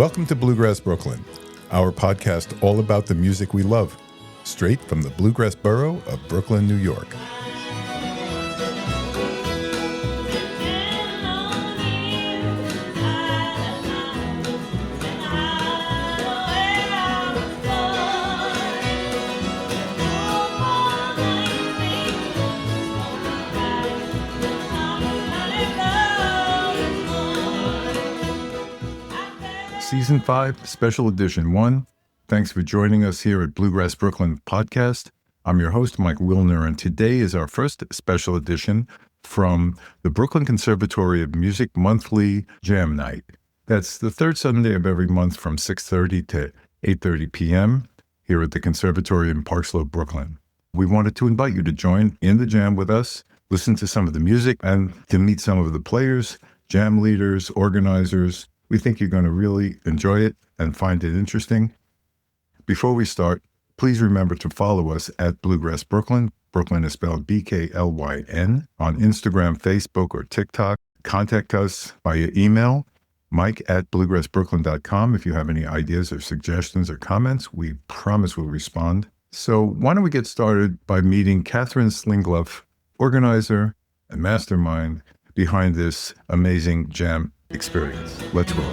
Welcome to Bluegrass Brooklyn, our podcast all about the music we love, straight from the Bluegrass borough of Brooklyn, New York. Season 5, Special Edition 1. Thanks for joining us here at Bluegrass Brooklyn podcast. I'm your host, Mike Wilner, and today is our first special edition from the Brooklyn Conservatory of Music Monthly Jam Night. That's the third Sunday of every month from 6:30 to 8:30 p.m. here at the Conservatory in Park Slope, Brooklyn. We wanted to invite you to join in the jam with us, listen to some of the music, and to meet some of the players, jam leaders, organizers. We think you're going to really enjoy it and find it interesting. Before we start, please remember to follow us at Bluegrass Brooklyn. Brooklyn is spelled BKLYN on Instagram, Facebook, or TikTok. Contact us via email, mike@bluegrassbrooklyn.com. If you have any ideas or suggestions or comments, we promise we'll respond. So why don't we get started by meeting Katherine Slingluff, organizer and mastermind behind this amazing jam experience. Let's roll.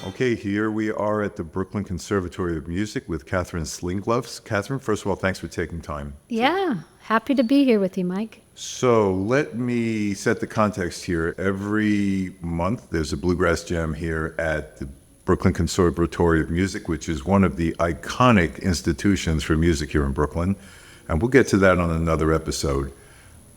Okay, here we are at the Brooklyn Conservatory of Music with Katherine Slingluff. Katherine, first of all, thanks for taking time. Yeah, happy to be here with you, Mike. So let me set the context here. Every month there's a Bluegrass Jam here at the Brooklyn Conservatory of Music, which is one of the iconic institutions for music here in Brooklyn. And we'll get to that on another episode.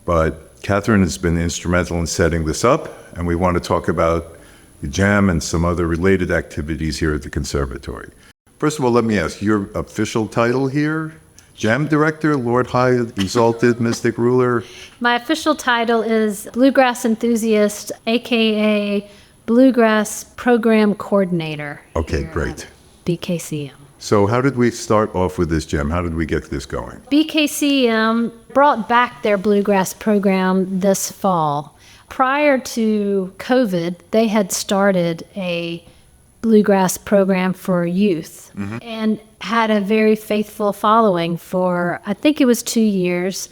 But Katherine has been instrumental in setting this up, and we want to talk about the jam and some other related activities here at the Conservatory. First of all, let me ask, your official title here? Jam Director, Lord High Exalted Mystic Ruler? My official title is Bluegrass Enthusiast, a.k.a. Bluegrass Program Coordinator. Okay, great. BKCM. So how did we start off with this jam? How did we get this going? BKCM brought back their Bluegrass program this fall. Prior to COVID, they had started a Bluegrass program for youth and had a very faithful following for, I think it was 2 years.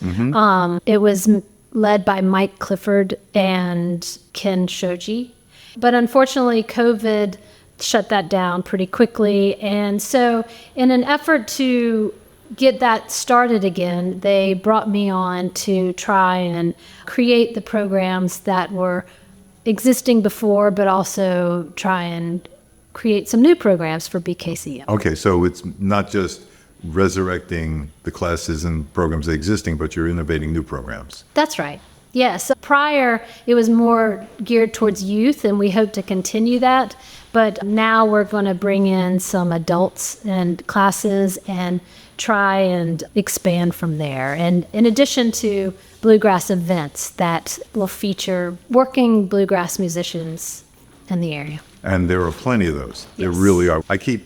It was led by Mike Clifford and Ken Shoji. But unfortunately, COVID shut that down pretty quickly. And so in an effort to get that started again, they brought me on to try and create the programs that were existing before, but also try and create some new programs for BKCM. Okay, so it's not just resurrecting the classes and programs existing, but you're innovating new programs. That's right. Yes. Prior, it was more geared towards youth, and we hope to continue that. But now we're going to bring in some adults and classes and try and expand from there. And in addition to bluegrass events that will feature working bluegrass musicians in the area. And there are plenty of those. Yes. There really are. I keep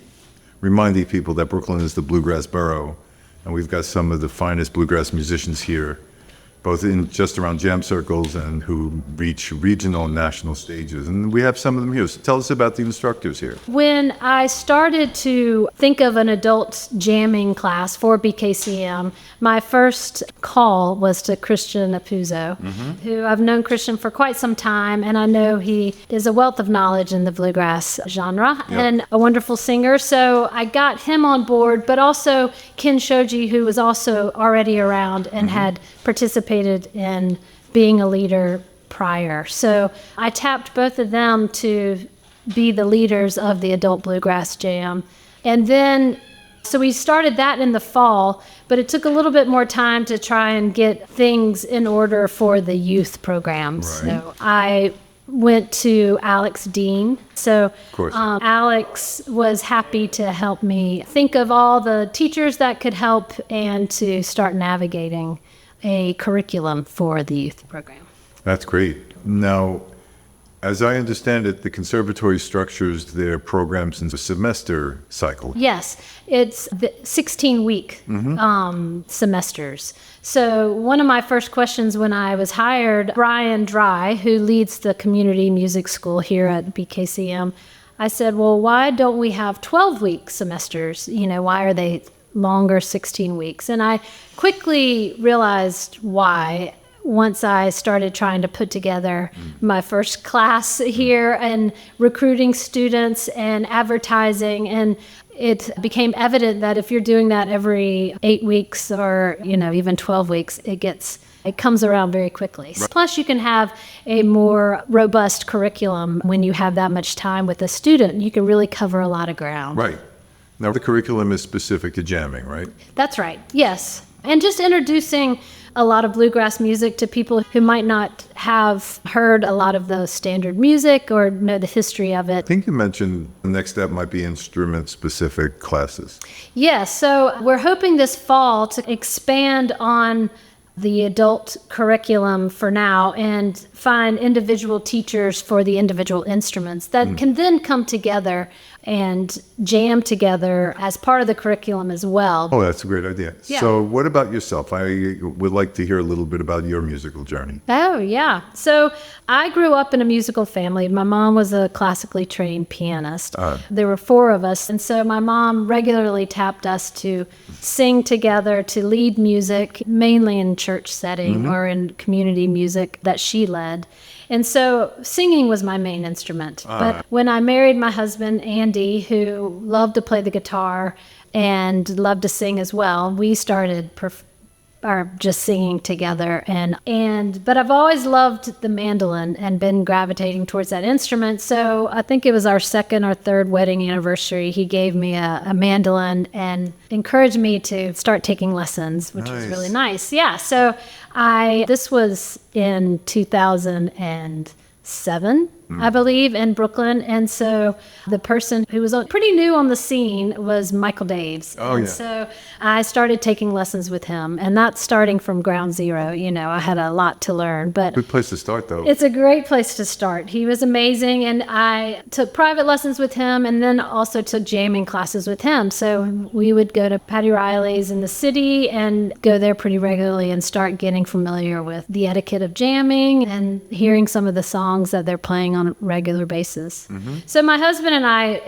reminding people that Brooklyn is the bluegrass borough, and we've got some of the finest bluegrass musicians here, both in just around jam circles and who reach regional and national stages. And we have some of them here. So tell us about the instructors here. When I started to think of an adult jamming class for BKCM, my first call was to Christian Apuzzo, who I've known Christian for quite some time, and I know he is a wealth of knowledge in the bluegrass genre and a wonderful singer. So I got him on board, but also Ken Shoji, who was also already around and had participated in being a leader prior. So I tapped both of them to be the leaders of the Adult Bluegrass Jam. And then, so we started that in the fall, but it took a little bit more time to try and get things in order for the youth programs. Right. So I went to Alex Dean. So Alex was happy to help me think of all the teachers that could help and to start navigating a curriculum for the youth program. That's great. Now, As I understand it, the conservatory structures their programs in a semester cycle. Yes, it's the 16-week semesters. So one of my first questions when I was hired, Brian Dry, who leads the community music school here at BKCM, I said, well, why don't we have 12-week semesters? Why are they longer 16 weeks? And I quickly realized why once I started trying to put together my first class here and recruiting students and advertising. And it became evident that if you're doing that every 8 weeks or, even 12 weeks, it comes around very quickly. Right. Plus, you can have a more robust curriculum when you have that much time with a student. You can really cover a lot of ground. Right. Now, the curriculum is specific to jamming, right? That's right. Yes. And just introducing a lot of bluegrass music to people who might not have heard a lot of the standard music or know the history of it. I think you mentioned the next step might be instrument-specific classes. Yes. So we're hoping this fall to expand on the adult curriculum for now and find individual teachers for the individual instruments that can then come together and jam together as part of the curriculum as well. Oh, that's a great idea. Yeah. So what about yourself? I would like to hear a little bit about your musical journey. Oh, yeah. So I grew up in a musical family. My mom was a classically trained pianist. There were 4 of us. And so my mom regularly tapped us to sing together, to lead music, mainly in church setting or in community music that she led. And so singing was my main instrument. But when I married my husband, Andy, who loved to play the guitar and loved to sing as well, we started just singing together. But I've always loved the mandolin and been gravitating towards that instrument. So I think it was our 2nd or 3rd wedding anniversary. He gave me a mandolin and encouraged me to start taking lessons, which was really nice. Yeah. So this was in 2007, I believe, in Brooklyn. And so the person who was pretty new on the scene was Michael Daves. So I started taking lessons with him, and that's starting from ground zero. I had a lot to learn. But good place to start, though. It's a great place to start. He was amazing, and I took private lessons with him and then also took jamming classes with him. So we would go to Patty Riley's in the city and go there pretty regularly and start getting familiar with the etiquette of jamming and hearing some of the songs that they're playing on a regular basis. So my husband and I,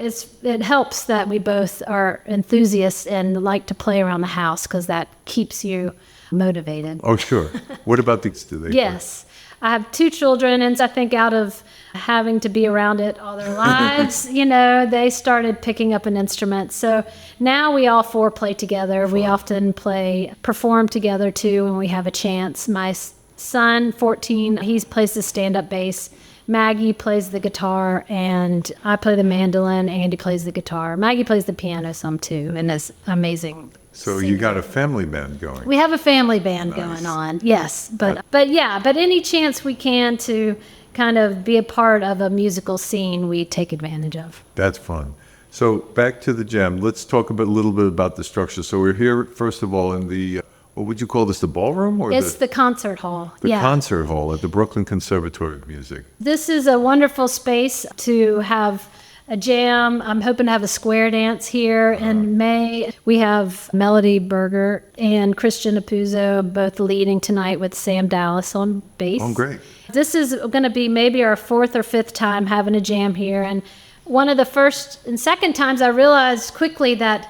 it helps that we both are enthusiasts and like to play around the house because that keeps you motivated. Oh, sure. What about these? Do they? Yes. I have 2 children, and I think out of having to be around it all their lives, they started picking up an instrument. So now we all 4 play together. We often perform together too when we have a chance. My son, 14, he plays the stand-up bass. Maggie plays the guitar, and I play the mandolin. Andy plays the guitar. Maggie plays the piano some too, and is amazing. So you got a family band going. We have a family band going on, yes. But any chance we can to kind of be a part of a musical scene, we take advantage of. That's fun. So back to the jam. Let's talk a little bit about the structure. So we're here, first of all, in the what would you call this, the ballroom? Or it's the concert hall. The concert hall at the Brooklyn Conservatory of Music. This is a wonderful space to have a jam. I'm hoping to have a square dance here in May. We have Melody Berger and Christian Apuzzo both leading tonight with Sam Dallas on bass. Oh, great. This is going to be maybe our 4th or 5th time having a jam here. And one of the first and second times I realized quickly that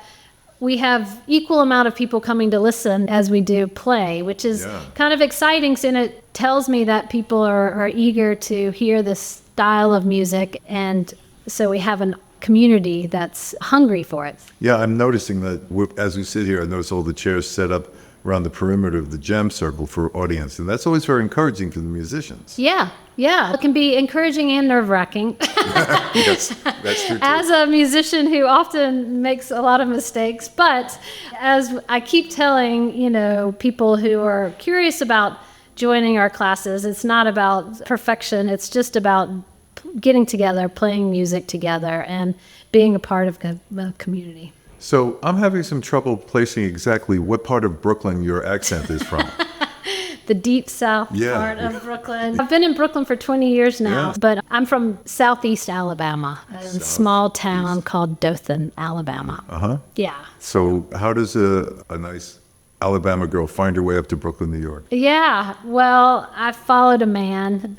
we have equal amount of people coming to listen as we do play, which is kind of exciting, and it tells me that people are eager to hear this style of music, and so we have a community that's hungry for it. Yeah, I'm noticing that as we sit here, I notice all the chairs set up around the perimeter of the jam circle for audience, and that's always very encouraging for the musicians. Yeah. It can be encouraging and nerve-wracking. Yes, that's true too. As a musician who often makes a lot of mistakes, but as I keep telling, people who are curious about joining our classes, it's not about perfection. It's just about getting together, playing music together, and being a part of a community. So I'm having some trouble placing exactly what part of Brooklyn your accent is from. the deep south part of Brooklyn. I've been in Brooklyn for 20 years now, but I'm from southeast Alabama, a small town called Dothan, Alabama. Yeah. So how does a nice Alabama girl find her way up to Brooklyn, New York? Yeah, well, I followed a man.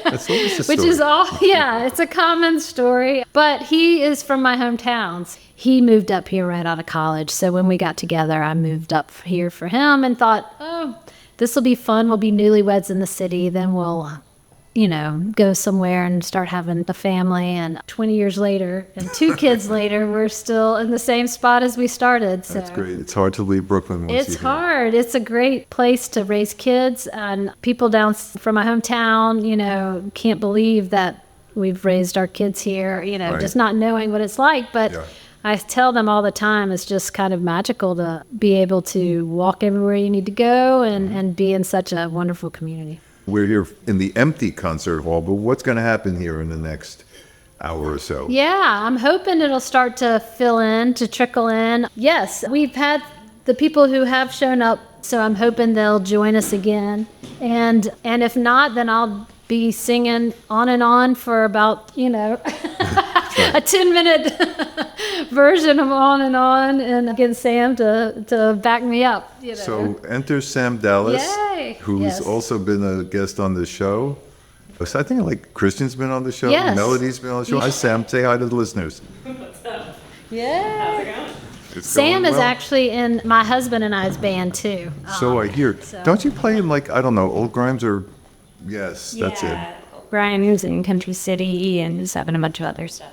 That's always a story. Which is it's a common story. But he is from my hometowns. He moved up here right out of college. So when we got together, I moved up here for him and thought, oh, this will be fun. We'll be newlyweds in the city. Then we'll, go somewhere and start having a family. And 20 years later and 2 kids later, we're still in the same spot as we started. So that's great. It's hard to leave Brooklyn once it's hard. It's a great place to raise kids. And people down from my hometown, can't believe that we've raised our kids here, just not knowing what it's like. But I tell them all the time, it's just kind of magical to be able to walk everywhere you need to go and be in such a wonderful community. We're here in the empty concert hall, but what's going to happen here in the next hour or so? Yeah, I'm hoping it'll start to trickle in. Yes, we've had the people who have shown up, so I'm hoping they'll join us again. And if not, then I'll be singing on and on for about, a 10-minute version of On and get Sam to back me up. So enter Sam Dallas, Yay. who's also been a guest on the show. So I think Christian's been on the show. Yes. Melody's been on the show. Hi, Sam. Say hi to the listeners. What's up? Yeah. How's it going? It's Sam going is well. actually in my husband and I's band too. So I hear. Don't you play in old Grimes or? Yes, that's it. Brian's in Country City and just having a bunch of other stuff.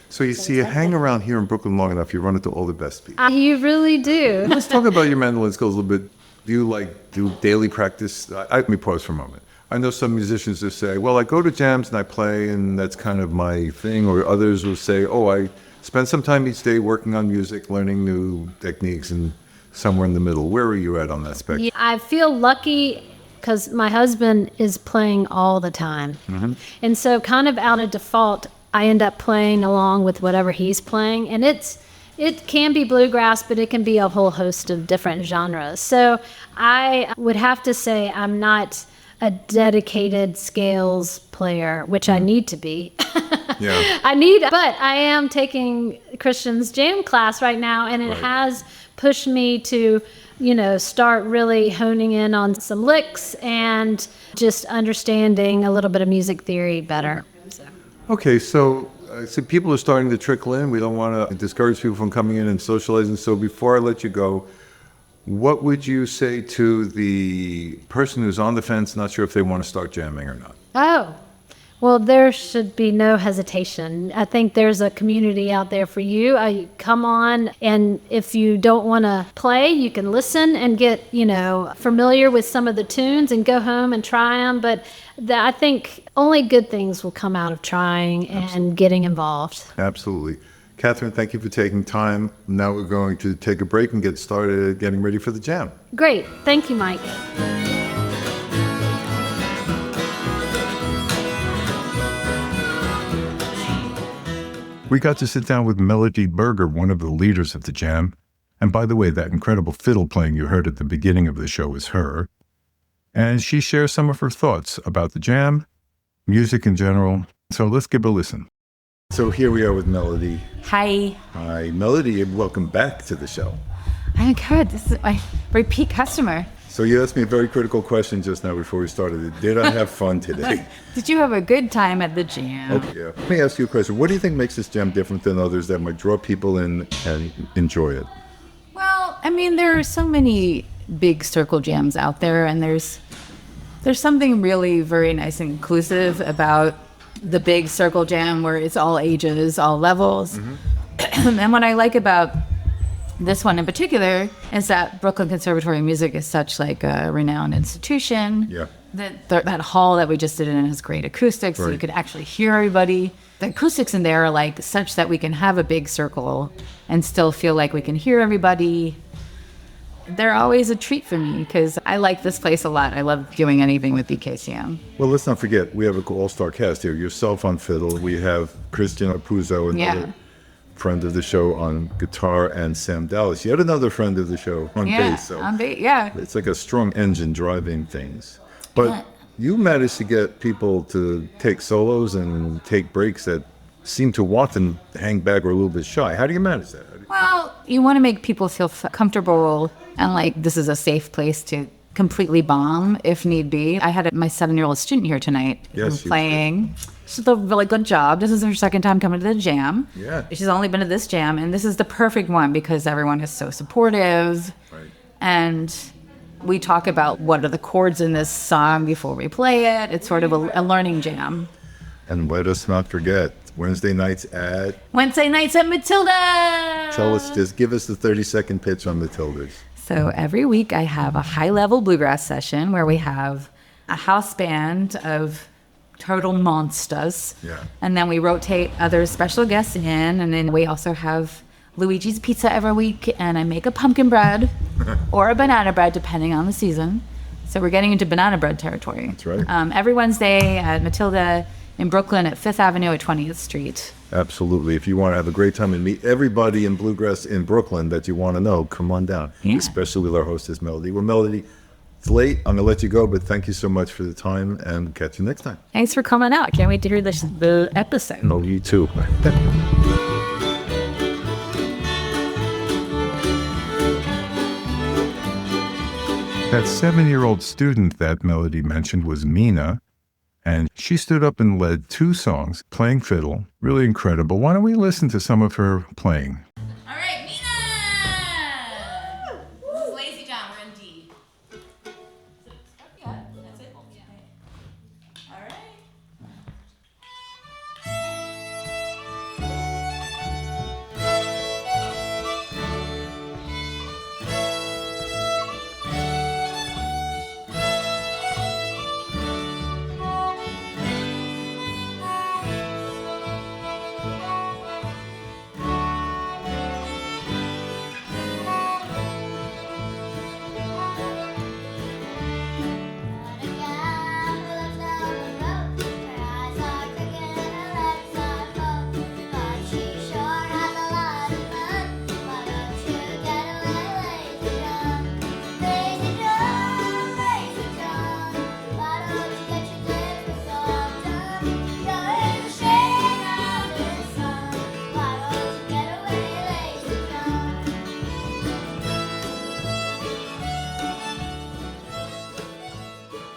So you hang around here in Brooklyn long enough, you run into all the best people. You really do. Let's talk about your mandolin skills a little bit. Do you do daily practice? Let me pause for a moment. I know some musicians just say, well, I go to jams and I play and that's kind of my thing. Or others will say, oh, I spend some time each day working on music, learning new techniques, and somewhere in the middle. Where are you at on that spectrum? Yeah, I feel lucky because my husband is playing all the time. Mm-hmm. And so kind of out of default, I end up playing along with whatever he's playing. And it can be bluegrass, but it can be a whole host of different genres. So I would have to say I'm not a dedicated scales player, which I need to be. Yeah. But I am taking Christian's jam class right now, and it has pushed me to, start really honing in on some licks and just understanding a little bit of music theory better. Okay, so people are starting to trickle in. We don't want to discourage people from coming in and socializing. So before I let you go, what would you say to the person who's on the fence, not sure if they want to start jamming or not? Oh, well, there should be no hesitation. I think there's a community out there for you. Come on, and if you don't want to play, you can listen and get, familiar with some of the tunes and go home and try them. But I think only good things will come out of trying and getting involved. Absolutely. Katherine, thank you for taking time. Now we're going to take a break and get started getting ready for the jam. Great. Thank you, Mike. We got to sit down with Melody Berger, one of the leaders of the jam. And by the way, that incredible fiddle playing you heard at the beginning of the show is her. And she shares some of her thoughts about the jam, music in general. So let's give a listen. So here we are with Melody. Hi. Hi, Melody, and welcome back to the show. I'm good. This is my repeat customer. So you asked me a very critical question just now before we started. Did I have fun today? Did you have a good time at the jam? Okay. Let me ask you a question. What do you think makes this jam different than others that might draw people in and enjoy it? Well, there are so many big circle jams out there, and there's something really very nice and inclusive about the big circle jam where it's all ages, all levels. Mm-hmm. And what I like about this one in particular is that Brooklyn Conservatory music is such a renowned institution. Yeah. That hall that we just did in has great acoustics, so you could actually hear everybody. The acoustics in there are such that we can have a big circle and still feel like we can hear everybody. They're always a treat for me because I like this place a lot. I love doing anything with BKCM. Well, let's not forget, we have an all-star cast here. Yourself on fiddle. We have Christian Apuzzo and other friend of the show on guitar, and Sam Dallas, yet another friend of the show on bass. So on bass, yeah. it's like a strong engine driving things. But you managed to get people to take solos and take breaks that seem to want to hang back or a little bit shy. How do you manage that? Well, you want to make people feel comfortable and like this is a safe place to completely bomb if need be. I had my 7-year-old student here tonight playing. She's done a really good job. This is her second time coming to the jam. Yeah. She's only been to this jam, and this is the perfect one because everyone is so supportive. Right. And we talk about what are the chords in this song before we play it. It's sort of a learning jam. And let us not forget, Wednesday nights at Matilda. Tell us, just give us the 30-second pitch on Matildas. So every week I have a high-level bluegrass session where we have a house band of total monsters. Yeah. And then we rotate other special guests in, and then we also have Luigi's Pizza every week, and I make a pumpkin bread or a banana bread depending on the season. So we're getting into banana bread territory. That's right. Every Wednesday at Matilda in Brooklyn at 5th Avenue at 20th Street. Absolutely. If you want to have a great time and meet everybody in Bluegrass in Brooklyn that you want to know, come on down. Yeah. Especially with our hostess, Melody. Well, Melody, it's late. I'm going to let you go, but thank you so much for the time, and catch you next time. Thanks for coming out. Can't wait to hear the episode. No, you too. That 7-year-old student that Melody mentioned was Mina, and she stood up and led 2 songs, playing fiddle. Really incredible. Why don't we listen to some of her playing? All right, Mina! This is Lazy John. We're in D. Yeah, that's it. All right.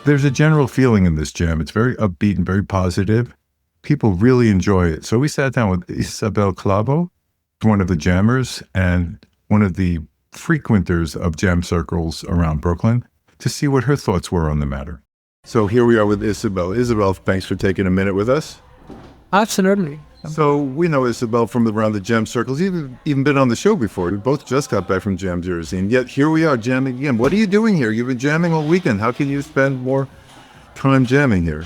There's a general feeling in this jam. It's very upbeat and very positive. People really enjoy it. So we sat down with Isabel Clavo, one of the jammers and one of the frequenters of jam circles around Brooklyn, to see what her thoughts were on the matter. So here we are with Isabel. Isabel, thanks for taking a minute with us. Absolutely. So we know Isabel from around the jam circles. You've even been on the show before. We both just got back from Jam Jersey, and yet here we are jamming again. What are you doing here? You've been jamming all weekend. How can you spend more time jamming here?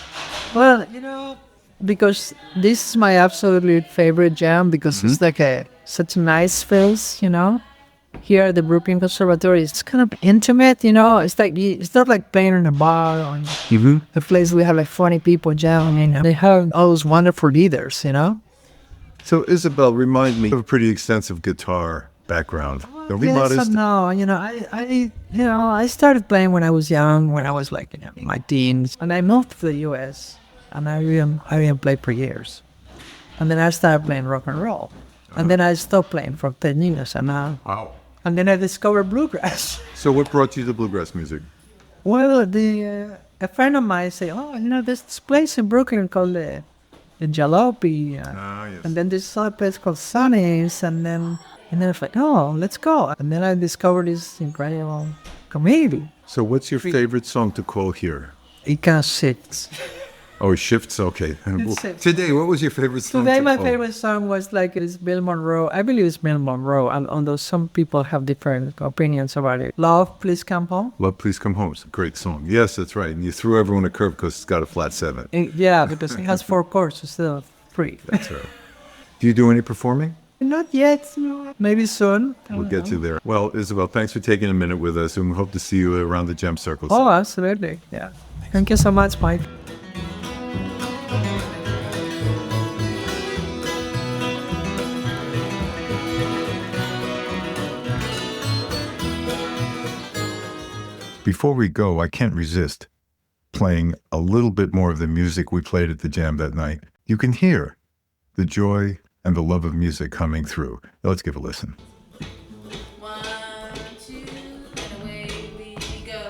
Well, because this is my absolutely favorite jam because it's like such a nice feels, Here at the Brooklyn Conservatory, it's kind of intimate, It's like it's not like playing in a bar or a place we have like 40 people jamming. They have all those wonderful leaders, So Isabel, remind me, you have a pretty extensive guitar background. Don't be modest. No, I started playing when I was young, when I was like in my teens, and I moved to the U.S. and I didn't play for years, and then I started playing rock and roll, and then I stopped playing for 10 years, and Wow. And then I discovered bluegrass. So what brought you to bluegrass music? Well, a friend of mine said, there's this place in Brooklyn called the Jalopy. Yes. And then this other place called Sonny's. And then I was like, let's go. And then I discovered this incredible community. So what's your favorite song to call here? It kind of sits. Oh, Shifts, okay. Shifts. Today, what was your favorite song? Today, to my call? favorite song was like it's Bill Monroe. I believe it's Bill Monroe, and although some people have different opinions about it. Love, Please Come Home. Love, Please Come Home. It's a great song. Yes, that's right. And you threw everyone a curve because it's got a flat 7. Yeah, because it has 4 chords instead of 3. That's right. Do you do any performing? Not yet. No. Maybe soon. We'll get you there. Well, Isabel, thanks for taking a minute with us, and we hope to see you around the jam circles. Oh, absolutely. Yeah. Thank you so much, Mike. Before we go, I can't resist playing a little bit more of the music we played at the jam that night. You can hear the joy and the love of music coming through. Let's give a listen. 1, 2, and away we go.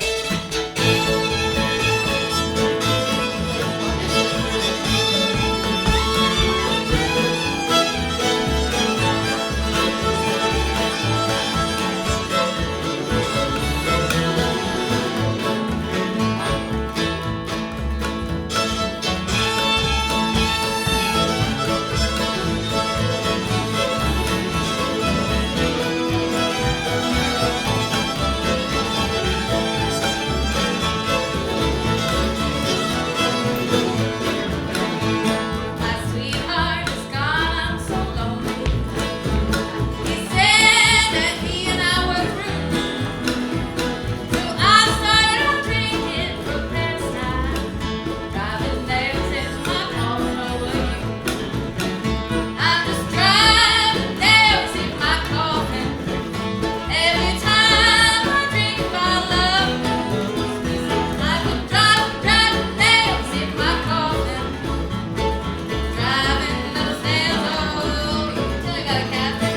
My sweetheart is gone, I'm so lonely. He said that he and I were through. So I started on drinking for pastime, driving nails in my coffin over you. I'm just driving nails in my coffin. Every time I drink my love, I'm driving nails in my coffin. Driving those nails all over you. Till I got a Katherine.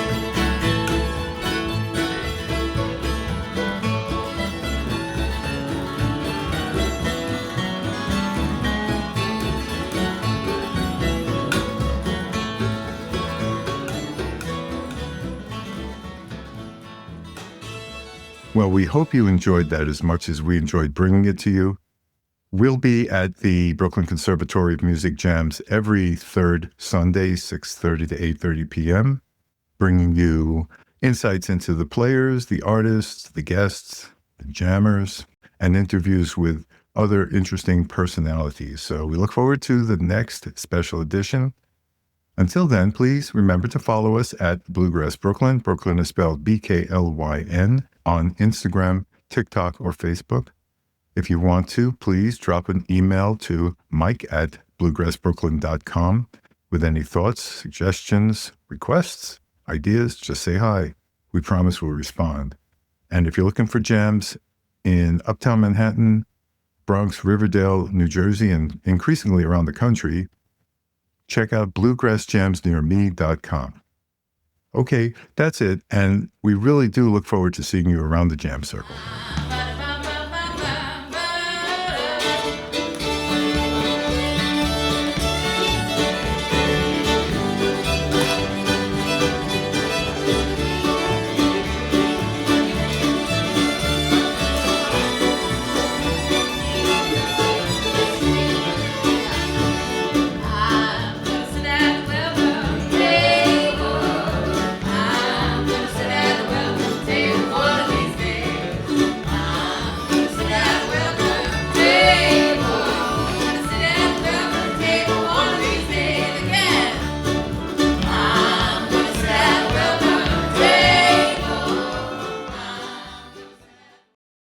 Well, we hope you enjoyed that as much as we enjoyed bringing it to you. We'll be at the Brooklyn Conservatory of Music Jams every third Sunday, 6:30 to 8:30 p.m., bringing you insights into the players, the artists, the guests, the jammers, and interviews with other interesting personalities. So we look forward to the next special edition. Until then, please remember to follow us at Bluegrass Brooklyn. Brooklyn is spelled BKLYN on Instagram, TikTok, or Facebook. If you want to, please drop an email to mike@bluegrassbrooklyn.com with any thoughts, suggestions, requests, ideas. Just say hi. We promise we'll respond. And if you're looking for jams in Uptown Manhattan, Bronx, Riverdale, New Jersey, and increasingly around the country, check out bluegrassjamsnearme.com. Okay, that's it. And we really do look forward to seeing you around the jam circle.